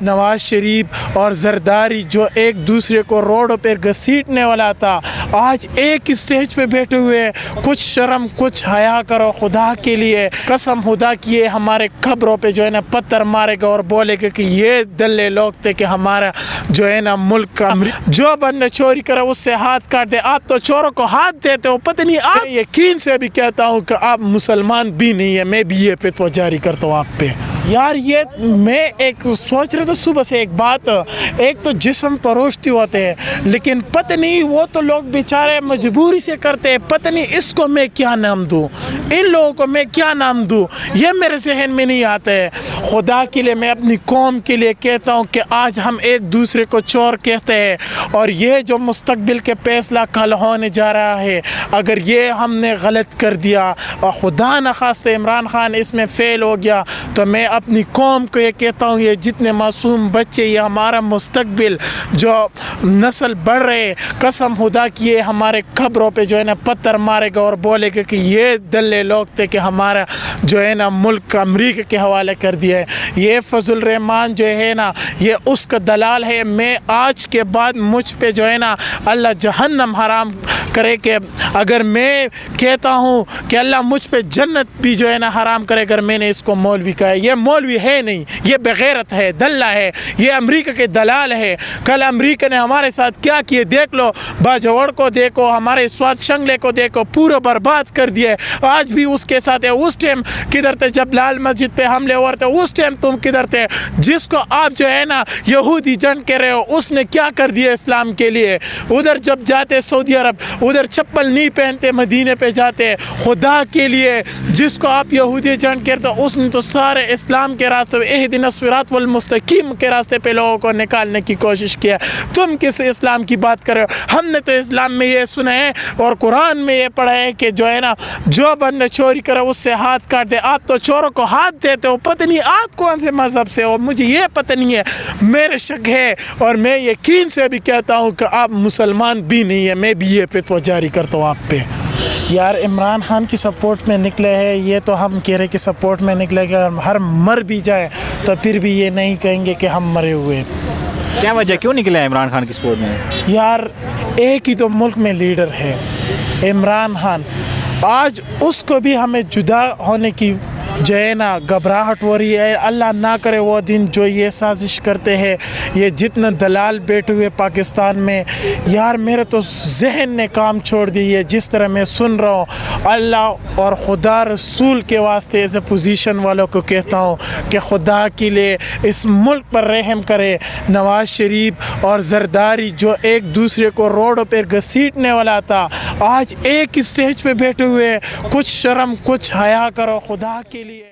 نواز شریف اور زرداری جو ایک دوسرے کو روڈوں پہ گھسیٹنے والا تھا، آج ایک اسٹیج پہ بیٹھے ہوئے کچھ شرم کچھ حیا کرو خدا کے لیے۔ قسم خدا کی یہ ہمارے قبروں پہ جو ہے نا پتھر مارے گا اور بولے گا کہ یہ دلے لوگ تھے کہ ہمارا جو ہے نا ملک کا جو بندہ چوری کرے اس سے ہاتھ کاٹ دے۔ آپ تو چوروں کو ہاتھ دیتے ہو، پتہ نہیں آپ یقین سے بھی کہتا ہوں کہ آپ مسلمان بھی نہیں ہے، میں بھی یہ فتویٰ جاری کرتا ہوں آپ پہ۔ یار یہ میں ایک سوچ رہا تھا صبح سے ایک بات، ایک تو جسم پروشتی ہوتے ہیں لیکن پتہ نہیں وہ تو لوگ بیچارے مجبوری سے کرتے ہیں، پتہ نہیں اس کو میں کیا نام دوں، ان لوگوں کو میں کیا نام دوں، یہ میرے ذہن میں نہیں آتا ہے۔ خدا کے لیے میں اپنی قوم کے لیے کہتا ہوں کہ آج ہم ایک دوسرے کو چور کہتے ہیں، اور یہ جو مستقبل کے فیصلہ کل ہونے جا رہا ہے اگر یہ ہم نے غلط کر دیا اور خدا نخواستہ عمران خان اس میں فیل ہو گیا تو میں اپنی قوم کو یہ کہتا ہوں، یہ جتنے معصوم بچے، یہ ہمارا مستقبل جو نسل بڑھ رہے، قسم خدا کی یہ ہمارے قبروں پہ جو ہے نا پتھر مارے گا اور بولے گا کہ یہ دلے لوگ تھے کہ ہمارا جو ہے نا ملک امریکہ کے حوالے کر دیا ہے۔ یہ فضل الرحمان جو ہے نا یہ اس کا دلال ہے۔ میں آج کے بعد مجھ پہ جو ہے نا اللہ جہنم حرام کرے کہ اگر میں کہتا ہوں کہ اللہ مجھ پہ جنت بھی جو ہے نا حرام کرے اگر میں نے اس کو مولوی کہا ہے۔ یہ مولوی ہے نہیں، یہ بغیرت ہے، دلہ ہے، یہ امریکہ کے دلال ہے۔ کل امریکہ نے ہمارے ساتھ کیا کیے دیکھ لو، باجوڑ کو دیکھو، ہمارے سوات شنگلے کو دیکھو، پورا برباد کر دیا ہے۔ آج بھی اس کے ساتھ ہے۔ اس ٹائم کدھر تھے جب لال مسجد پہ حملے ہو رہے تھے؟ اس ٹائم تم کدھر تھے؟ جس کو آپ جو ہے نا یہودی جنگ کہہ رہے ہو اس نے کیا کر دیا اسلام کے لیے؟ ادھر جب جاتے سعودی عرب ادھر چپل نہیں پہنتے، مدینے پہ جاتے۔ خدا کے لیے جس کو آپ یہودی جنگ کہتے ہو اس نے تو سارے اسلام کے راستے پہ اہدنا الصراط المستقیم کے راستے پہ لوگوں کو نکالنے کی کوشش کیا۔ تم کس اسلام کی بات کر رہے ہو؟ ہم نے تو اسلام میں یہ سنا ہے اور قرآن میں یہ پڑھا ہے کہ جو ہے نا جو بندہ چوری کرے اس سے ہاتھ کاٹ دے۔ آپ تو چوروں کو ہاتھ دیتے ہو، پتہ نہیں آپ کون سے مذہب سے ہو، مجھے یہ پتہ نہیں ہے، میرے شک ہے اور میں یقین سے بھی کہتا ہوں کہ آپ مسلمان بھی نہیں ہے، میں بھی یہ فتویٰ جاری کرتا ہوں آپ پہ۔ یار عمران خان کی سپورٹ میں نکلے ہیں، یہ تو ہم کہہ رہے کہ سپورٹ میں نکلے گا، ہر مر بھی جائے تو پھر بھی یہ نہیں کہیں گے کہ ہم مرے ہوئے۔ کیا وجہ کیوں نکلے ہیں عمران خان کی سپورٹ میں؟ یار ایک ہی تو ملک میں لیڈر ہے عمران خان، آج اس کو بھی ہمیں جدا ہونے کی جو ہے نا گھبراہٹ ہو رہی ہے۔ اللہ نہ کرے وہ دن جو یہ سازش کرتے ہیں، یہ جتنے دلال بیٹھے ہوئے پاکستان میں، یار میرے تو ذہن نے کام چھوڑ دی ہے جس طرح میں سن رہا ہوں۔ اللہ اور خدا رسول کے واسطے ایز اے پوزیشن والوں کو کہتا ہوں کہ خدا کے لیے اس ملک پر رحم کرے۔ نواز شریف اور زرداری جو ایک دوسرے کو روڈوں پہ گھسیٹنے والا تھا، آج ایک اسٹیج پہ بیٹھے ہوئے کچھ شرم کچھ حیا کرو خدا کے لیے۔